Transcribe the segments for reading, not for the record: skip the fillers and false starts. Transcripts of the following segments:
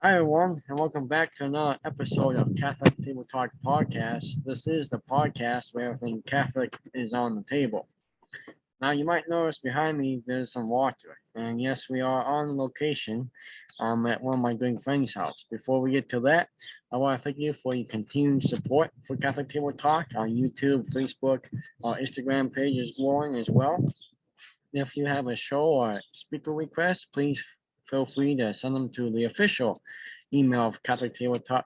Hi, everyone, and welcome back to another episode of Catholic Table Talk Podcast. This is the podcast where everything Catholic is on the table. Now, you might notice behind me there's some water, and yes, we are on location at one of my good friends' house. Before we get to that, I want to thank you for your continued support for Catholic Table Talk on YouTube, Facebook, our Instagram page is growing as well. If you have a show or speaker request, please feel free to send them to the official email of Catholic Table Talk,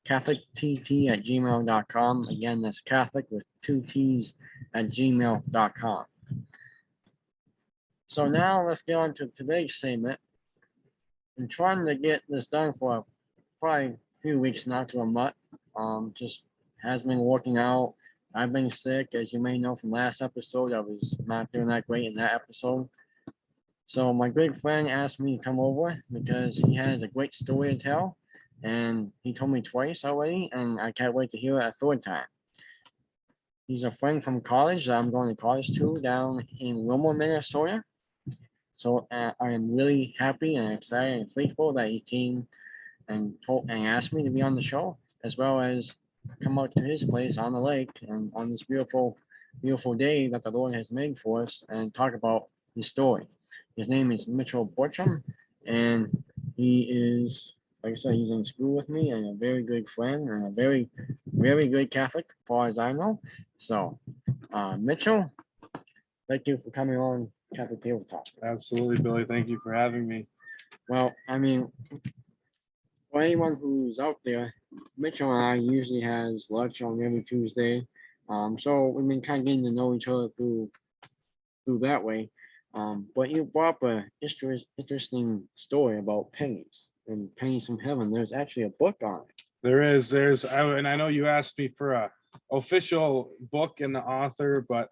CatholicTT@gmail.com. Again, that's Catholic with two T's at gmail.com. So now let's get on to today's segment. I'm trying to get this done for probably a few weeks now to a month. Just has been working out. I've been sick, as you may know from last episode. I was not doing that great in that episode. So my good friend asked me to come over because he has a great story to tell, and he told me twice already, and I can't wait to hear it a third time. He's a friend from college that I'm going to college to down in Wilmore, Minnesota. So I am really happy and excited and thankful that he came and asked me to be on the show, as well as come out to his place on the lake and on this beautiful day that the Lord has made for us and talk about his story. His name is Mitchell Bertram, and he is, like I said, he's in school with me and a very good friend and a very good Catholic, as far as I know. So, Mitchell, thank you for coming on Catholic Table Talk. Absolutely, Billy. Thank you for having me. Well, I mean, for anyone who's out there, Mitchell and I usually has lunch on every Tuesday. So we've been kind of getting to know each other through that way. But you brought up a interesting story about pennies and pennies from heaven. There's actually a book on it. And I know you asked me for a official book and the author, but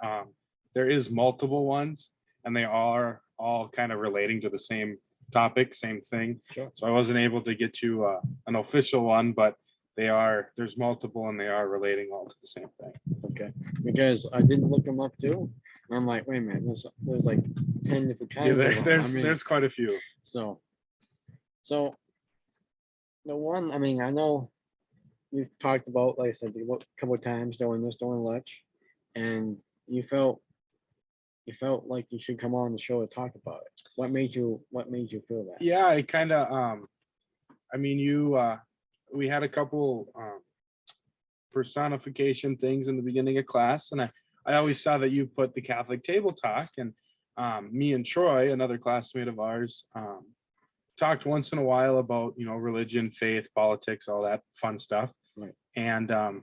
there is multiple ones, and they are all kind of relating to the same topic, same thing. Sure. So I wasn't able to get you an official one, but there's multiple, and they are relating all to the same thing. Okay, because I didn't look them up too. And I'm like, wait a minute, there's like 10 different kinds. Yeah, of them. I mean, there's quite a few. So the one, I mean, I know you've talked about, like I said, a couple of times during lunch, and you felt like you should come on the show to talk about it. What made you feel that? Yeah, I kind of I mean, we had a couple personification things in the beginning of class, and I always saw that you put the Catholic Table Talk, and me and Troy, another classmate of ours, talked once in a while about, religion, faith, politics, all that fun stuff. Right. And I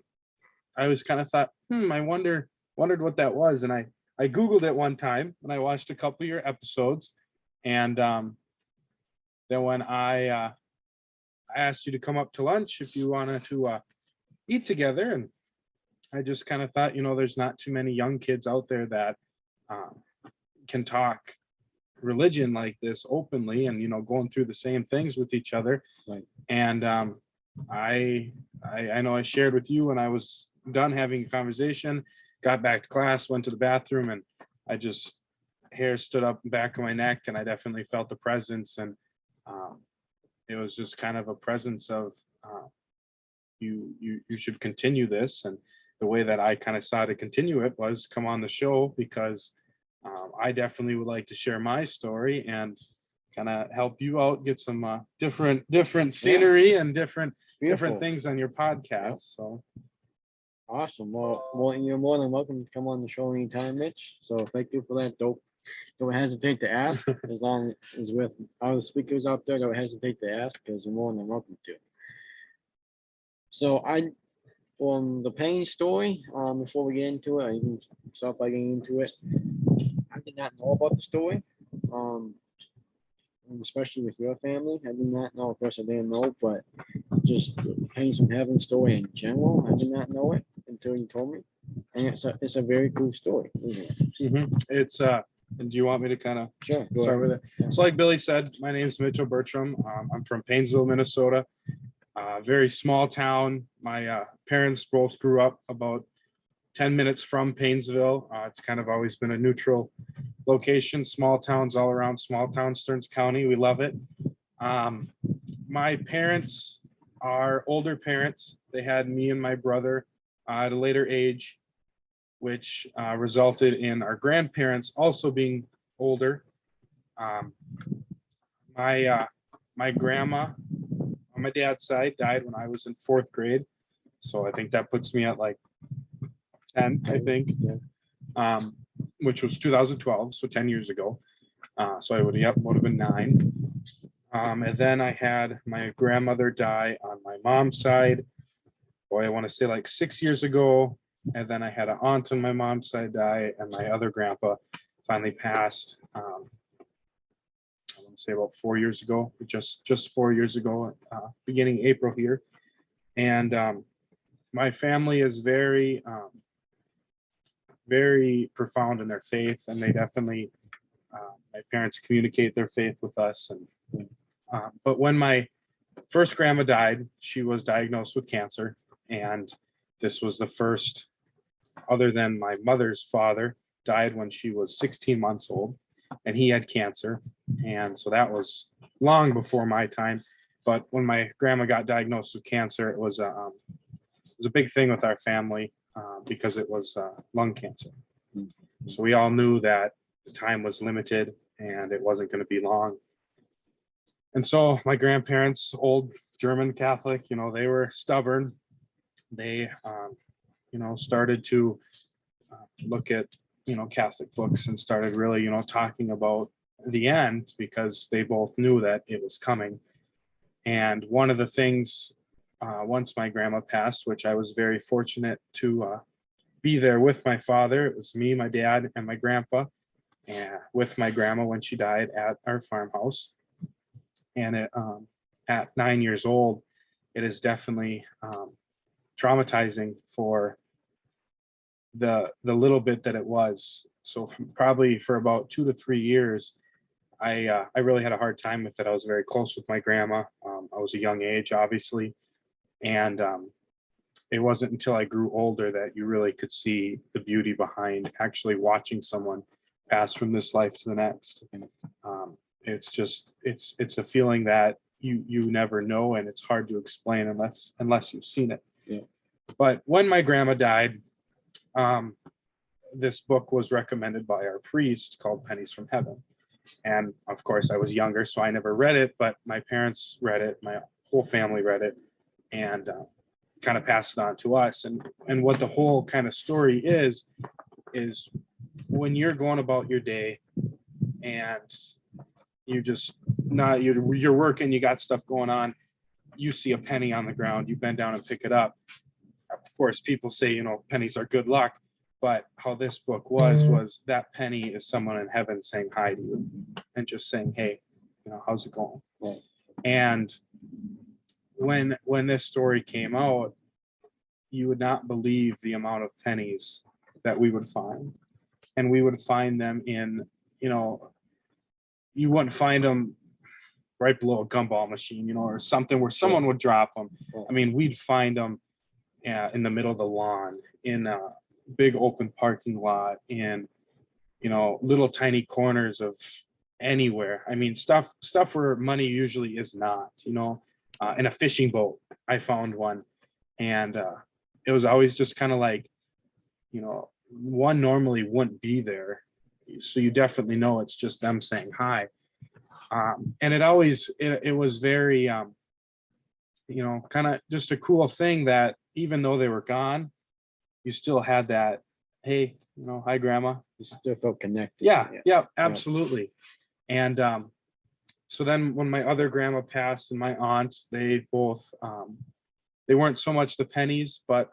always kind of thought, I wondered what that was. And I Googled it one time, and I watched a couple of your episodes. And then when I asked you to come up to lunch if you wanted to eat together, and I just kind of thought, there's not too many young kids out there that can talk religion like this openly, and going through the same things with each other. Right. And I know I shared with you when I was done having a conversation, got back to class, went to the bathroom, and I just hair stood up the back of my neck, and I definitely felt the presence. And it was just kind of a presence of you should continue this. And the way that I kind of saw to continue it was come on the show, because I definitely would like to share my story and kind of help you out, get some different scenery and different things on your podcast. Yeah. So awesome. Well, you're more than welcome to come on the show anytime, Mitch. So thank you for that. Don't hesitate to ask. As long as with other speakers out there, don't hesitate to ask, because you're more than welcome to. So from the pain story, before we get into it, I can start by getting into it. I did not know about the story, especially with your family. I did not know. Of course, I didn't know, but just the Pennies from Heaven story in general, I did not know it until you told me. And it's a very cool story, isn't it? Mm-hmm. It's and do you want me to kind of start with it? Yeah. So like Billy said, my name is Mitchell Bertram. I'm from Painesville, Minnesota. Very small town. My parents both grew up about 10 minutes from Painesville. It's kind of always been a neutral location. Small towns all around, small town, Stearns County. We love it. my parents are older parents. They had me and my brother at a later age, which resulted in our grandparents also being older. Um, my grandma on my dad's side died when I was in 4th grade. So I think that puts me at like 10, I think, which was 2012, so 10 years ago. So I would have been 9. And then I had my grandmother die on my mom's side. Boy, I want to say like 6 years ago. And then I had an aunt on my mom's side die, and my other grandpa finally passed. I want to say about 4 years ago, just 4 years ago, beginning April here. And my family is very, very profound in their faith, and they definitely, my parents communicate their faith with us. And but when my first grandma died, she was diagnosed with cancer, and this was the first, other than my mother's father, died when she was 16 months old, and he had cancer. And so that was long before my time. But when my grandma got diagnosed with cancer, it was a big thing with our family because it was lung cancer. So we all knew that the time was limited and it wasn't going to be long. And so my grandparents, old German Catholic, they were stubborn. They, started to look at, Catholic books and started really, talking about the end, because they both knew that it was coming. And one of the things, once my grandma passed, which I was very fortunate to be there with my father, it was me, my dad, and my grandpa, and with my grandma when she died at our farmhouse. And at 9 years old, it is definitely traumatizing for the little bit that it was. So probably for about 2 to 3 years, I really had a hard time with it. I was very close with my grandma. I was a young age, obviously, and it wasn't until I grew older that you really could see the beauty behind actually watching someone pass from this life to the next. It's just it's a feeling that you never know, and it's hard to explain unless you've seen it. Yeah. But when my grandma died, this book was recommended by our priest called Pennies from Heaven. And of course, I was younger, so I never read it, but my parents read it, my whole family read it, and kind of passed it on to us. And what the whole kind of story is when you're going about your day and you just not, you're working, you got stuff going on, you see a penny on the ground, you bend down and pick it up. Of course, people say, pennies are good luck. But how this book was that penny is someone in heaven saying hi to you and just saying, hey, how's it going? Right. And when this story came out, you would not believe the amount of pennies that we would find. And we would find them in, you wouldn't find them right below a gumball machine, or something where someone would drop them. I mean, we'd find them in the middle of the lawn, in a big open parking lot, in little tiny corners of anywhere. I mean, stuff where money usually is not. In a fishing boat, I found one, and it was always just kind of like, one normally wouldn't be there, so you definitely know it's just them saying hi. And it was very kind of just a cool thing that even though they were gone, you still had that, hey, hi grandma. You still felt connected. Yeah, absolutely. And so then when my other grandma passed and my aunt, they both they weren't so much the pennies, but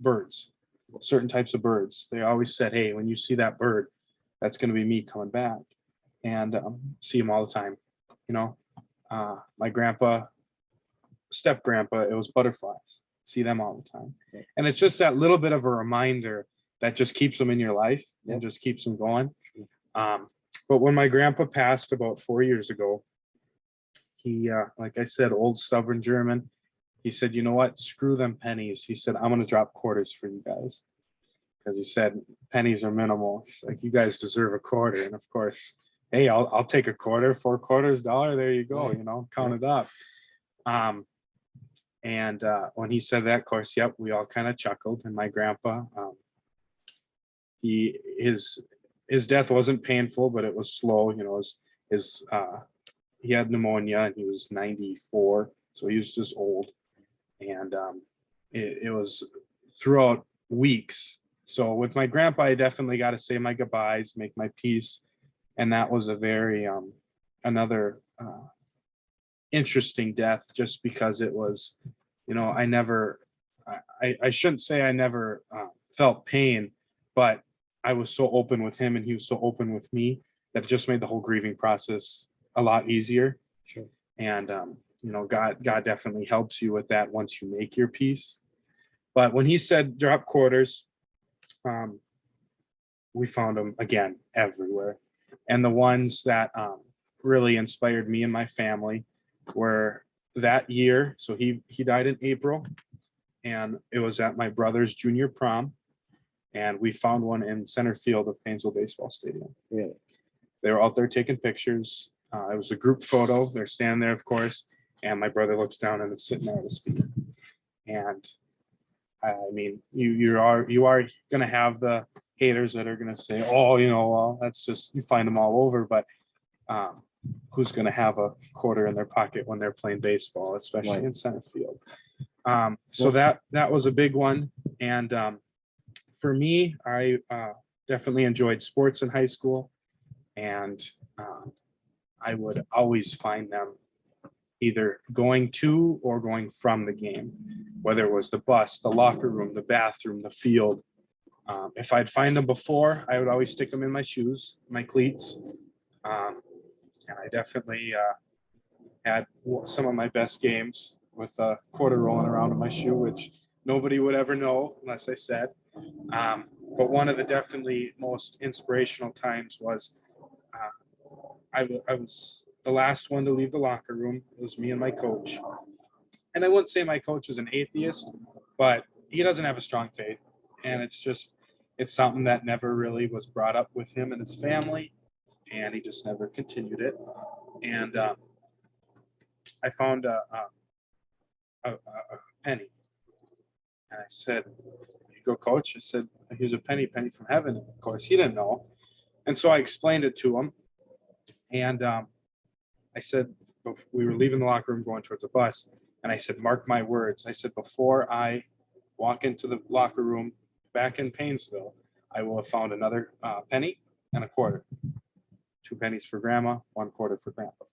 birds, certain types of birds. They always said, hey, when you see that bird, that's going to be me coming back. And see them all the time. My grandpa, step grandpa, it was butterflies. See them all the time. Okay. And it's just that little bit of a reminder that just keeps them in your life and just keeps them going. But when my grandpa passed about 4 years ago, he, like I said, old stubborn German, he said, you know what, screw them pennies. He said, I'm going to drop quarters for you guys. Because he said, pennies are minimal. He's like, you guys deserve a quarter. And of course, hey, I'll take a quarter, 4 quarters, $1. There you go, count it up. And when he said that, of course, yep, we all kind of chuckled. And my grandpa, his death wasn't painful, but it was slow. You know, his he had pneumonia and he was 94, so he was just old. And it was throughout weeks. So with my grandpa, I definitely got to say my goodbyes, make my peace, and that was a very another interesting death, just because it was, you know, I shouldn't say I never felt pain, but I was so open with him and he was so open with me that it just made the whole grieving process a lot easier. Sure. And you know, God definitely helps you with that once you make your peace. But when he said drop quarters, we found them again everywhere. And the ones that really inspired me and my family were that year. So he died in April, and it was at my brother's junior prom. And we found one in center field of Painesville Baseball Stadium. Really? They were out there taking pictures. It was a group photo. They're standing there, of course, and my brother looks down and it's sitting there at his feet. And I mean, you are going to have the haters that are going to say, oh, you know, well, that's just, you find them all over. But who's going to have a quarter in their pocket when they're playing baseball, especially in center field? So that was a big one. And for me, I definitely enjoyed sports in high school, and I would always find them either going to or going from the game, whether it was the bus, the locker room, the bathroom, the field. If I'd find them before, I would always stick them in my shoes, my cleats. And I definitely had some of my best games with a quarter rolling around in my shoe, which nobody would ever know unless I said. But one of the definitely most inspirational times was I was the last one to leave the locker room. It was me and my coach. And I wouldn't say my coach is an atheist, but he doesn't have a strong faith. And it's something that never really was brought up with him and his family. And he just never continued it. And I found a penny. And I said, "You go, coach." I said, "Here's a penny from heaven." And of course, he didn't know. And so I explained it to him. And I said, we were leaving the locker room going towards the bus. And I said, "Mark my words." I said, "Before I walk into the locker room back in Painesville, I will have found another penny and a quarter. 2 pennies for grandma, 1 quarter for grandpa."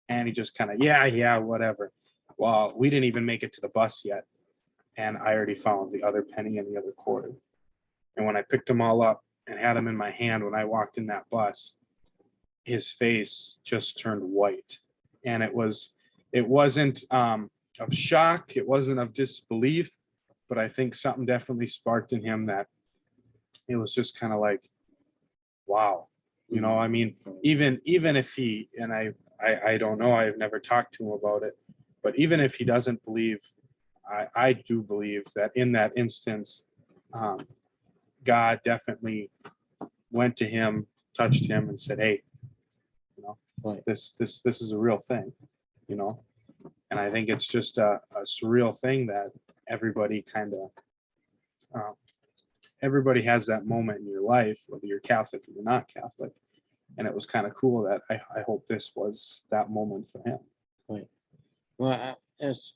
And he just kind of, yeah, whatever. Well, we didn't even make it to the bus yet. And I already found the other penny and the other quarter. And when I picked them all up and had them in my hand when I walked in that bus, his face just turned white. And it wasn't of shock, it wasn't of disbelief, but I think something definitely sparked in him that it was just kind of like, wow. You know, I mean, even if he, and I don't know, I've never talked to him about it, but even if he doesn't believe, I do believe that in that instance, God definitely went to him, touched him, and said, "Hey, you know, this is a real thing," you know. And I think it's just a surreal thing that everybody kind of, everybody has that moment in your life, whether you're Catholic or you're not Catholic. And it was kind of cool that I hope this was that moment for him. Right. Well, it's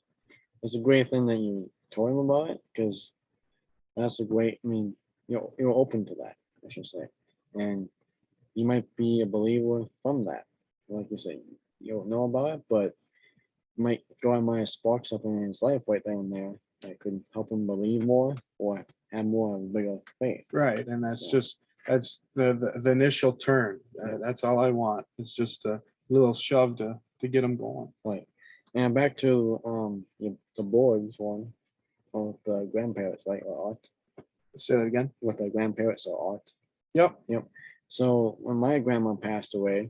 a great thing that you told him about it, because that's a great, I mean, you're open to that, I should say. And you might be a believer from that. Like you say, you don't know about it, but might God might spark something in his life right then and there that could help him believe more or have more of a bigger faith. Right. And that's the initial turn. That's all I want. It's just a little shove to get them going. Right. And back to the boards one with the grandparents, right? Or art. Say that again. With the grandparents or art. Yep. So when my grandma passed away,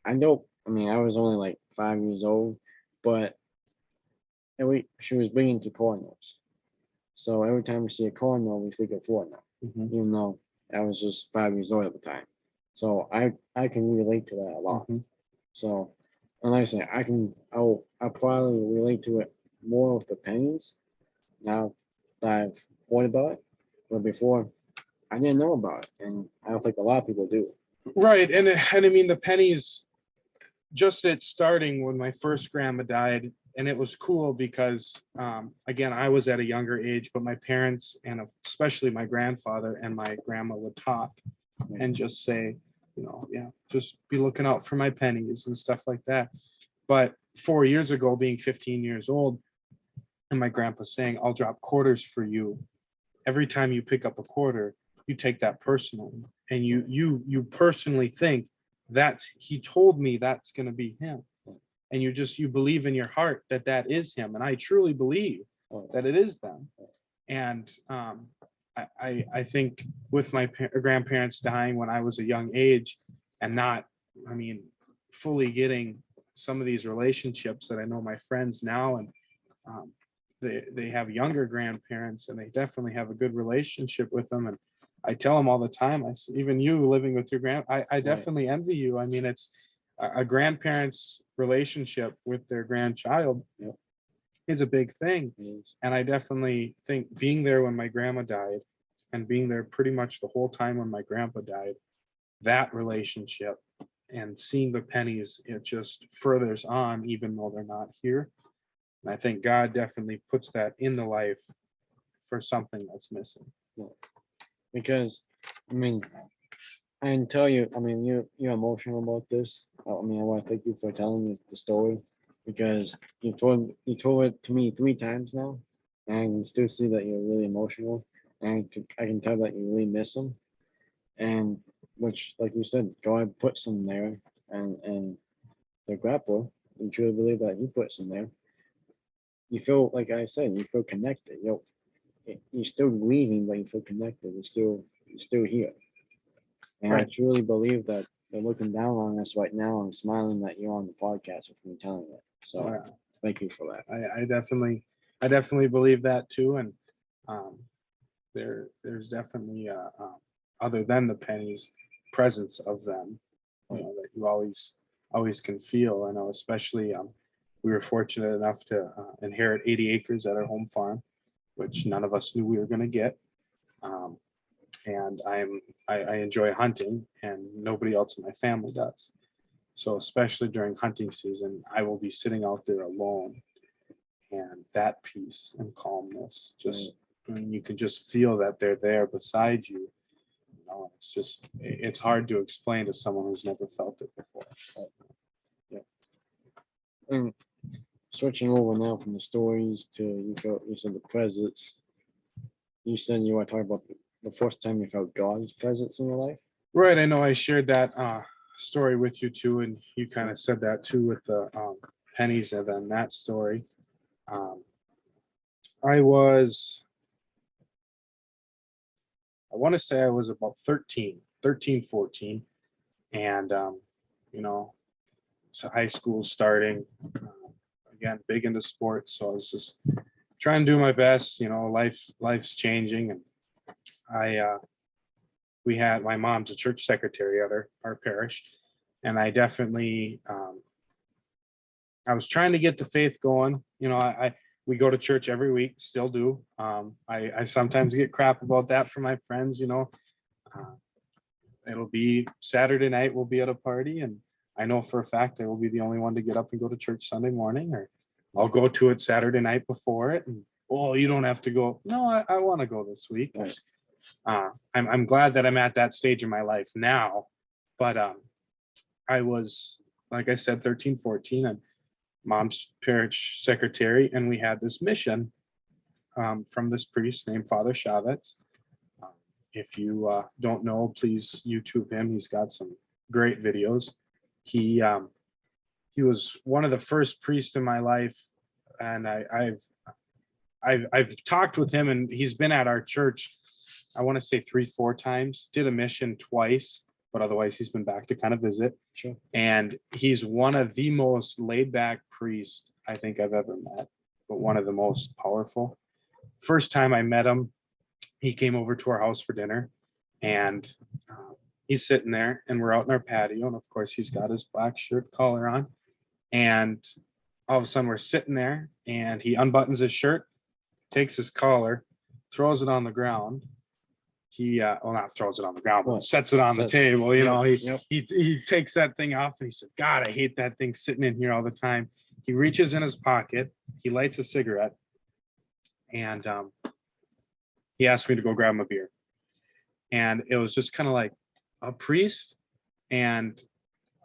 I was only like 5 years old, but she was big into cornrows. So every time we see a cornrow, we think of Fortnite, even though I was just 5 years old at the time. So I can relate to that a lot. So And like I say, I'll probably relate to it more with the pennies now that I've heard about it. But before, I didn't know about it, and I don't think a lot of people do. Right. And I mean, the pennies, just at starting when my first grandma died, and it was cool because again, I was at a younger age, but my parents and especially my grandfather and my grandma would talk and just say, yeah, just be looking out for my pennies and stuff like that. But 4 years ago, being 15 years old, and my grandpa saying, I'll drop quarters for you. Every time you pick up a quarter, you take that personally. And you personally think he told me that's going to be him. And you believe in your heart that that is him. And I truly believe that it is them. And I think with my grandparents dying when I was a young age and not, I mean, fully getting some of these relationships that I know my friends now, and they have younger grandparents and they definitely have a good relationship with them. And I tell them all the time, even you living with your I definitely envy you. I mean, it's a grandparent's relationship with their grandchild is a big thing. And I definitely think being there when my grandma died and being there pretty much the whole time when my grandpa died, that relationship and seeing the pennies, it just furthers on, even though they're not here. And I think God definitely puts that in the life for something that's missing. Because, I mean, I can tell you, I mean, you're emotional about this. I mean, I want to thank you for telling me the story because you told it to me 3 times now, and I can still see that you're really emotional, and I can tell that you really miss them, and which, like you said, God put some there, and the grapple, you truly believe that He put some there. You feel like I said, you feel connected. You're still grieving, but you feel connected. You're still here. And I Right. truly believe that they're looking down on us right now and smiling that you're on the podcast with me telling it. So thank you for that. I definitely believe that too. And um, there's definitely other than the pennies, presence of them, that you always can feel. I know, especially we were fortunate enough to inherit 80 acres at our home farm, which none of us knew we were going to get. Um, and I enjoy hunting, and nobody else in my family does. So especially during hunting season, I will be sitting out there alone, and that peace and calmness, just I mean, you can just feel that they're there beside you. It's hard to explain to someone who's never felt it before. And switching over now from the stories to you said the presence. You said you want to talk about the first time you felt God's presence in your life. Right. I know I shared that story with you too, and you kind of said that too with the pennies and then that story. I want to say I was about 13, 14. And, so high school starting, again, big into sports. So I was just trying to do my best, life's changing. And we had my mom's a church secretary at our parish. And I definitely, I was trying to get the faith going. We go to church every week, still do. I sometimes get crap about that from my friends, it'll be Saturday night, we'll be at a party, and I know for a fact I will be the only one to get up and go to church Sunday morning, or I'll go to it Saturday night before it. And, you don't have to go. No, I want to go this week. Right. I'm glad that I'm at that stage in my life now, but I was, like I said, 13, 14, and mom's parish secretary, and we had this mission from this priest named Father Chavez. If you don't know, please YouTube him. He's got some great videos. He was one of the first priests in my life, and I've talked with him, and he's been at our church, I want to say 3-4 times. Did a mission twice, but otherwise he's been back to kind of visit. Sure. And he's one of the most laid back priests I think I've ever met, but one of the most powerful. First time I met him, he came over to our house for dinner, and he's sitting there, and we're out in our patio, and of course he's got his black shirt collar on, And all of a sudden we're sitting there and he unbuttons his shirt, takes his collar, throws it on the ground. He well, not throws it on the ground, but sets it on the table. You know, he takes that thing off and he said, God, I hate that thing sitting in here all the time. He reaches in his pocket, he lights a cigarette, and he asked me to go grab him a beer. And it was just kind of like a priest. And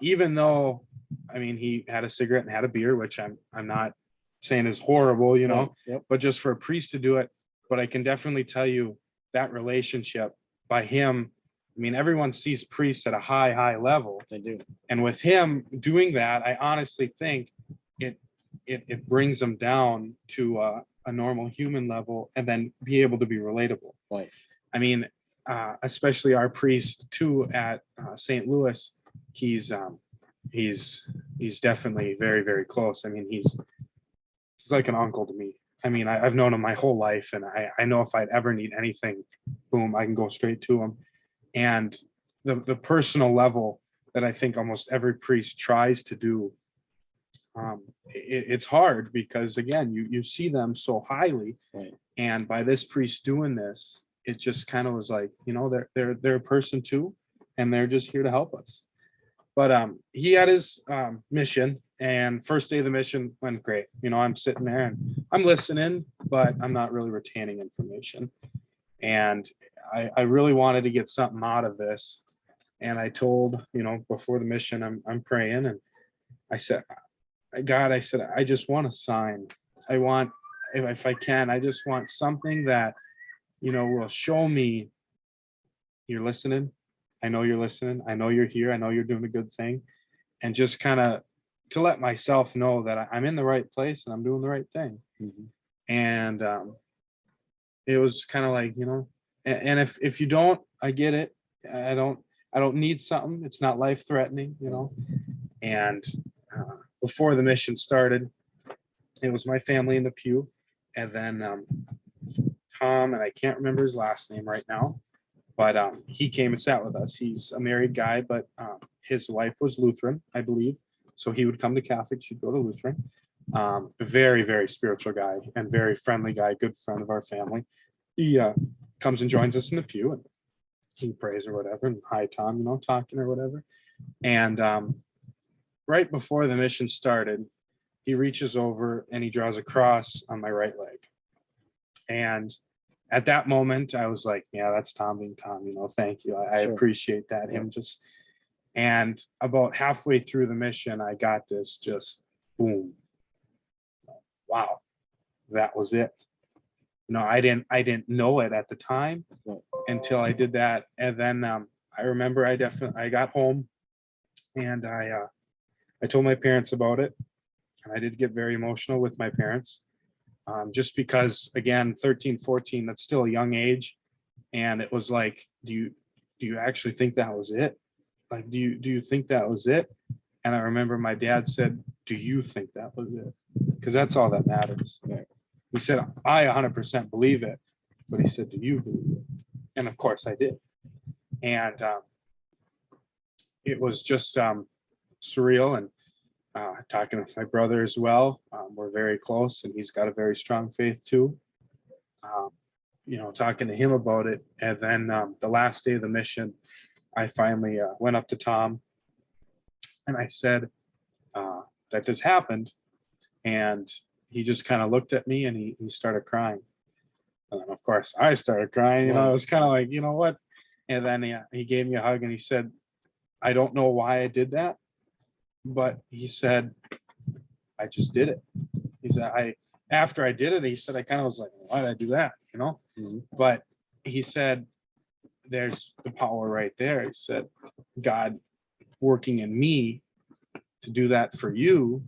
even though, I mean, he had a cigarette and had a beer, which I'm not saying is horrible, you know, but just for a priest to do it. But I can definitely tell you that relationship by him. I mean, everyone sees priests at a high level. They do. And with him doing that, I honestly think it brings them down to a normal human level and then be able to be relatable. Right. I mean, especially our priest too at St. Louis, he's definitely very, very close. I mean, he's like an uncle to me. I mean, I've known him my whole life, and I know if I'd ever need anything, boom, I can go straight to him. And the personal level that I think almost every priest tries to do, it's hard because again, you see them so highly, right. And by this priest doing this, it just kind of was like, you know, they're a person too, and they're just here to help us. But he had his mission, and first day of the mission went great. You know, I'm sitting there and I'm listening, but I'm not really retaining information. And I really wanted to get something out of this. And I told, you know, before the mission, I'm praying, and I said, God, I said, I just want a sign. I want, if I can, I just want something that, you know, will show me you're listening. I know you're listening. I know you're here. I know you're doing a good thing. And just kind of to let myself know that I'm in the right place and I'm doing the right thing. Mm-hmm. And it was kind of like, you know, and if you don't, I get it. I don't need something. It's not life threatening, you know. And before the mission started, it was my family in the pew. And then Tom, and I can't remember his last name right now, but he came and sat with us. He's a married guy, but his wife was Lutheran, I believe. So he would come to Catholic, she'd go to Lutheran. Very, very spiritual guy and very friendly guy, good friend of our family. He comes and joins us in the pew, and he prays or whatever, and hi Tom, you know, talking or whatever. And right before the mission started, he reaches over and he draws a cross on my right leg. And at that moment, I was like, yeah, that's Tom being Tom, you know, thank you. I appreciate that. Him just, and about halfway through the mission, I got this just boom. Wow, that was it. You know, I didn't know it at the time until I did that. And then I remember I got home and I told my parents about it. And I did get very emotional with my parents. Just because, again, 13, 14, that's still a young age. And it was like, do you actually think that was it? Like, do you think that was it? And I remember my dad said, do you think that was it? Because that's all that matters. Right. He said, I 100% believe it. But he said, do you believe it? And of course I did. And it was just surreal. And talking with my brother as well. We're very close, and he's got a very strong faith too. You know, talking to him about it. And then the last day of the mission, I finally went up to Tom and I said that this happened. And he just kind of looked at me and he started crying. And then, of course, I started crying. You know, it was kind of like, you know what? And then he gave me a hug and he said, I don't know why I did that. But he said, I just did it. He said, after I did it, he said, I kind of was like, why did I do that? You know? Mm-hmm. But he said, there's the power right there. He said, God working in me to do that for you,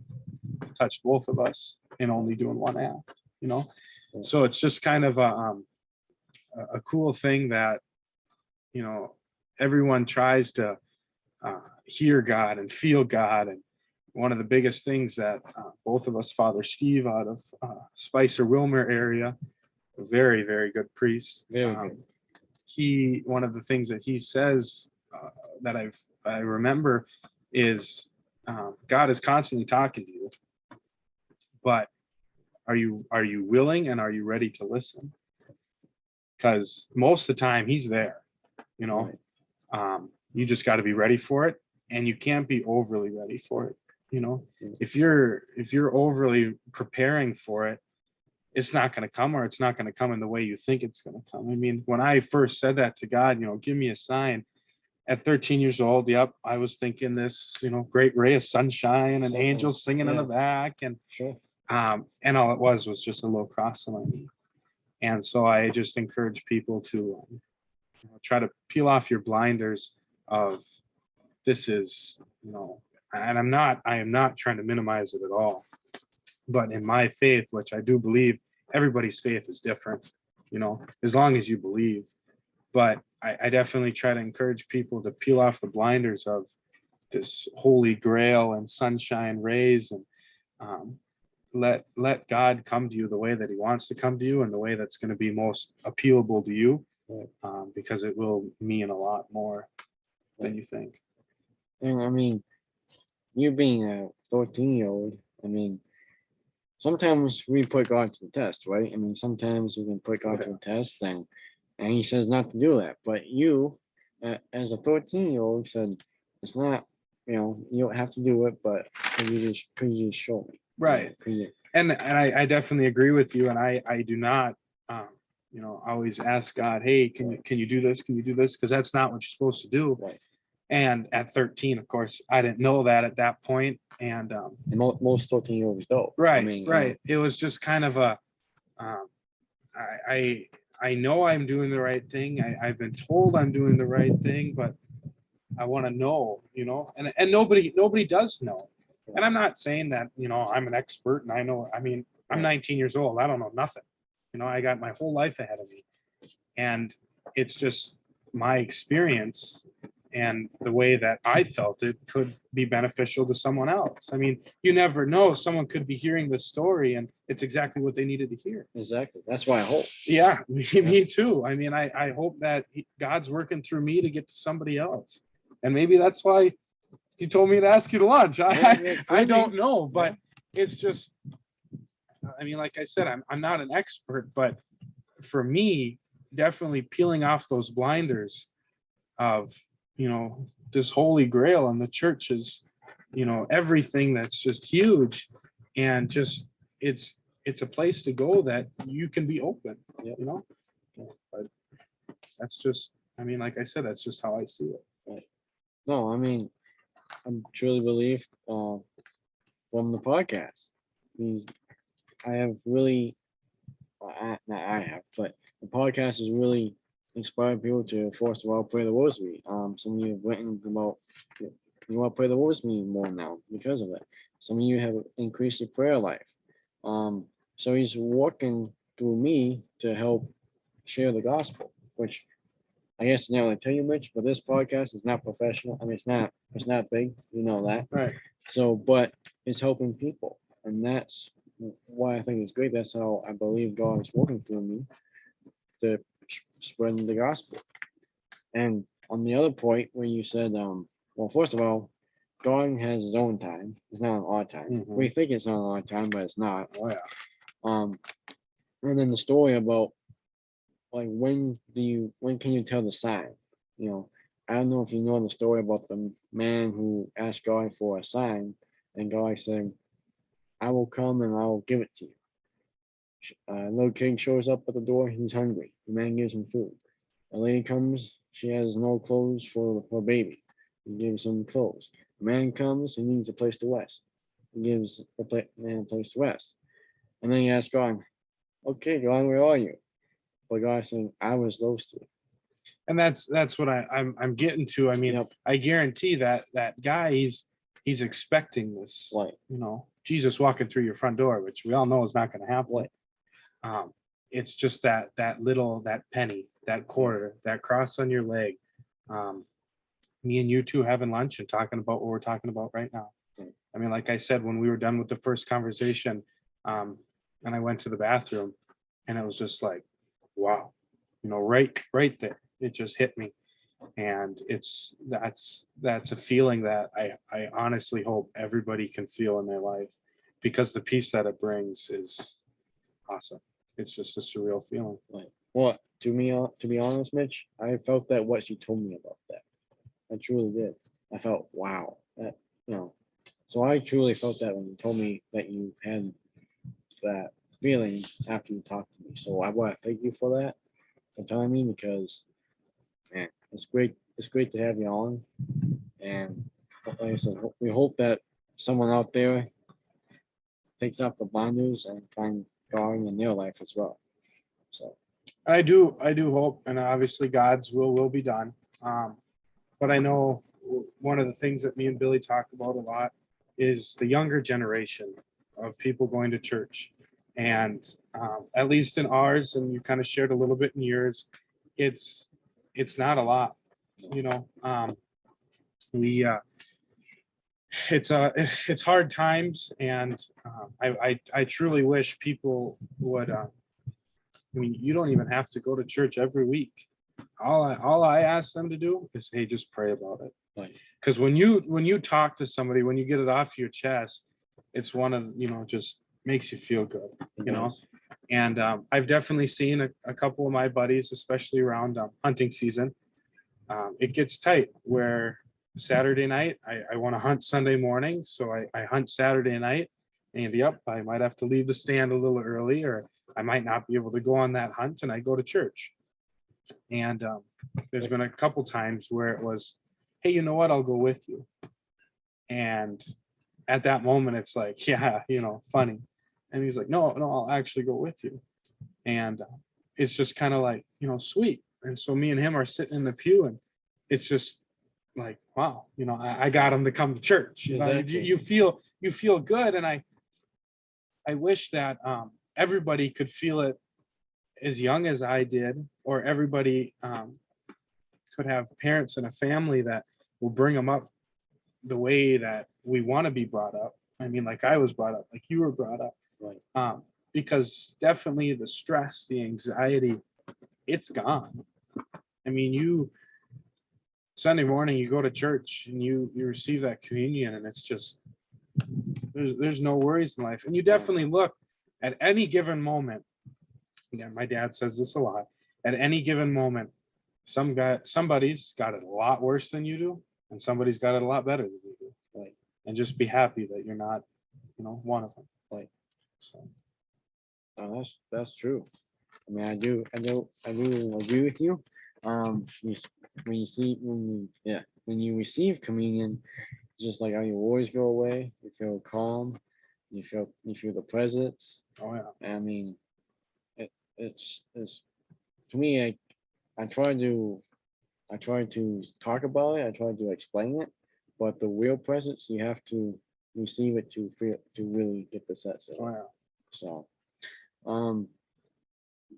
touched both of us in only doing one act, you know? So it's just kind of a cool thing that, you know, everyone tries to hear God and feel God. And one of the biggest things that both of us, Father Steve out of Spicer Wilmer area, a very, very good priest. Very good. One of the things that he says that I remember is God is constantly talking to you, but are you willing and are you ready to listen? Because most of the time he's there, you know. Right. You just got to be ready for it, and you can't be overly ready for it, you know. If you're overly preparing for it, it's not going to come, or it's not going to come in the way you think it's going to come. I mean, when I first said that to God, you know, give me a sign at 13 years old, yep, I was thinking this, you know, great ray of sunshine and angels singing in the back, and Sure. and all it was just a little cross on my knee. And so I just encourage people to try to peel off your blinders of this is, you know, and I am not trying to minimize it at all. But in my faith, which I do believe everybody's faith is different, you know, as long as you believe. But I definitely try to encourage people to peel off the blinders of this holy grail and sunshine rays, and let God come to you the way that he wants to come to you, and the way that's going to be most appealable to you, because it will mean a lot more than you think. And I mean, you being a 14-year-old, I mean, sometimes we put God to the test, right? I mean, sometimes we can put God to the test, and he says not to do that. But you, as a 13-year-old, said it's not. You know, you don't have to do it, but could you just show me? Right. And I definitely agree with you. And I do not, you know, always ask God, hey, can you do this? Can you do this? Because that's not what you're supposed to do. Right. And at 13, of course, I didn't know that at that point. And most 13-year-olds don't. Right. I mean, right. It was just kind of a, I know I'm doing the right thing. I've been told I'm doing the right thing, but I want to know, you know, and nobody does know. And I'm not saying that, you know, I'm an expert and I know, I mean, I'm 19 years old. I don't know nothing. You know, I got my whole life ahead of me. And it's just my experience and the way that I felt it could be beneficial to someone else. I mean, you never know. Someone could be hearing this story and it's exactly what they needed to hear. Exactly. That's why I hope. Yeah, me too. I mean, I hope that God's working through me to get to somebody else. And maybe that's why he told me to ask you to lunch. I don't know, but it's just, I mean, like I said, I'm not an expert, but for me, definitely peeling off those blinders of, you know, this holy grail, and the church is, you know, everything that's just huge, and just it's a place to go that you can be open, you know. But that's just, I mean, like I said, that's just how I see it. Right. No, I mean, I truly believe from the podcast, means I have really, not I have, but the podcast has really inspired people to first of all pray the rosary. Some of you have written about you want to pray the rosary more now because of it. Some of you have increased your prayer life. So he's working through me to help share the gospel, which I guess now I tell you, Mitch, but this podcast is not professional. I mean, it's not big, you know that. Right. So, but it's helping people, and that's why I think it's great. That's how I believe God is working through me to spread the gospel. And on the other point, where you said, well, first of all, God has his own time. It's not on our time. Mhm. We think it's on our time, but it's not. Oh yeah. And then the story about like when can you tell the sign? You know, I don't know if you know the story about the man who asked God for a sign, and God said, "I will come and I will give it to you." Little kid shows up at the door. He's hungry. The man gives him food. A lady comes. She has no clothes for her baby. He gives him clothes. The man comes. He needs a place to rest. He gives the man a place to rest. And then he asks God, "Okay, God, where are you?" But God saying, "I was those two." And that's what I'm getting to. I mean, Yep. I guarantee that guy, he's expecting this, Right. you know, Jesus walking through your front door, which we all know is not going to happen. Right. It's just that penny, that quarter, that cross on your leg. Me and you two having lunch and talking about what we're talking about right now. Right. I mean, like I said, when we were done with the first conversation, and I went to the bathroom, and it was just like, wow, you know, right there, it just hit me. And that's a feeling that I honestly hope everybody can feel in their life, because the peace that it brings is awesome. It's just a surreal feeling. Like, well, to be honest, Mitch, I felt that what you told me about that. I truly did. I felt, wow, that, you know, so I truly felt that when you told me that you had that feeling after you talked to me. So I want to thank you for that, for telling me, because man, it's great. It's great to have you on. And like I said, we hope that someone out there takes up the blinders and find God in their life as well. So I do hope, and obviously God's will be done. But I know one of the things that me and Billy talk about a lot is the younger generation of people going to church. And at least in ours, and you kind of shared a little bit in yours, it's not a lot, you know. We it's hard times, and I truly wish people would. I mean, you don't even have to go to church every week. All I ask them to do is, hey, just pray about it. like, Because when you talk to somebody, when you get it off your chest, it's one of, just makes you feel good, you know. And I've definitely seen a couple of my buddies, especially around hunting season. It gets tight where Saturday night I want to hunt Sunday morning, so I hunt Saturday night, and yep, I might have to leave the stand a little early, or I might not be able to go on that hunt, and I go to church. And there's been a couple times where it was, hey, you know what, I'll go with you. And at that moment, it's like, yeah, funny. And he's like, no, I'll actually go with you. And it's just kind of like, sweet. And so me and him are sitting in the pew, and it's just like, wow, I got him to come to church. Exactly. You feel good. And I wish that everybody could feel it as young as I did, or everybody could have parents and a family that will bring them up the way that we want to be brought up. I mean, like I was brought up, like you were brought up. Right. Because definitely the stress, the anxiety, it's gone. I mean, Sunday morning, you go to church and you receive that communion, and it's just, there's no worries in life. And you definitely look at any given moment. Again, my dad says this a lot. At any given moment, somebody's got it a lot worse than you do, and somebody's got it a lot better than you do. Right. And just be happy that you're not, one of them. Right. So That's true. I mean, I do agree with you. When you receive communion, just like how your worries go away, you feel calm, you feel the presence. oh yeah. I mean, it's to me. I try to talk about it. I try to explain it, but the real presence, you have to receive it to feel, to really get the sense of Oh it. yeah. So, um,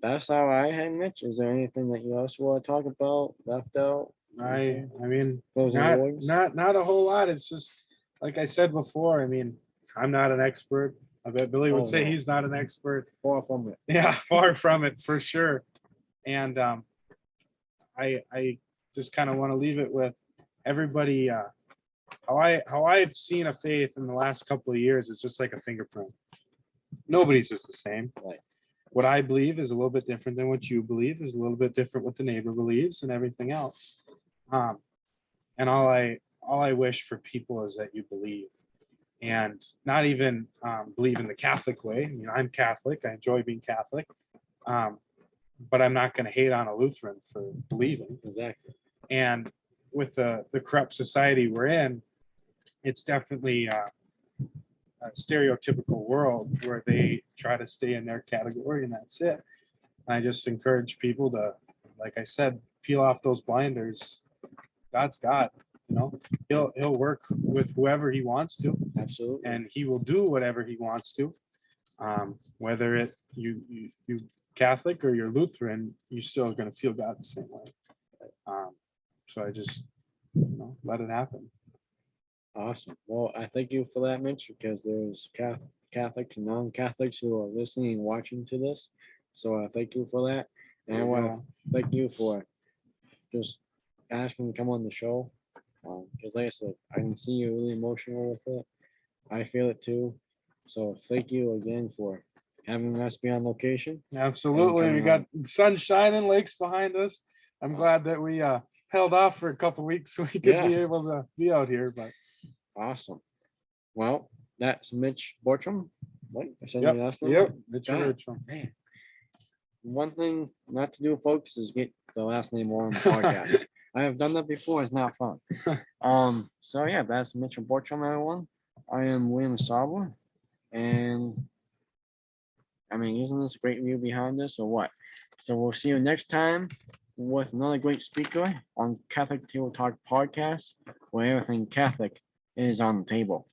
that's how I had, Mitch. Is there anything that you also want to talk about, left out? I mean, Closing not words? not a whole lot. It's just like I said before. I mean, I'm not an expert. I bet Billy would Oh, say no. he's not an expert. Far from it. Yeah, far from it for sure. And I just kind of want to leave it with everybody. How I've seen a faith in the last couple of years is just like a fingerprint. Nobody's is the same. Right. What I believe is a little bit different than what you believe, is a little bit different what the neighbor believes, and everything else. Um, and all I wish for people is that you believe, and not even believe in the Catholic way. I mean, I'm Catholic. I enjoy being Catholic, but I'm not going to hate on a Lutheran for believing. Exactly. And with the corrupt society we're in, it's definitely a stereotypical world where they try to stay in their category, and that's it. And I just encourage people to, like I said, peel off those blinders. God's God, he'll work with whoever he wants to, Absolutely. and he will do whatever he wants to. Whether you Catholic or you're Lutheran, you're still going to feel God the same way. So I just, let it happen. Awesome. Well, I thank you for that, Mitch, because there's Catholics and non-Catholics who are listening and watching to this. So I thank you for that. And I want to thank you for just asking to come on the show. Because like I said, I can see you're really emotional with it. I feel it too. So thank you again for having us be on location. Absolutely. We coming got on. sun shining, lakes behind us. I'm glad that we held off for a couple weeks so we could be Yeah. able to be out here. But Awesome. Well, that's Mitch Bertram. What? I said yep, your last name yep, right? Mitchell God, Bertram. man. One thing not to do, folks, is get the last name on the podcast. I have done that before. It's not fun. So yeah, that's Mitchell Bertram, everyone. I am William Sauber, and I mean, isn't this a great view behind us or what? So we'll see you next time with another great speaker on Catholic Table Talk podcast, where everything Catholic is on the table.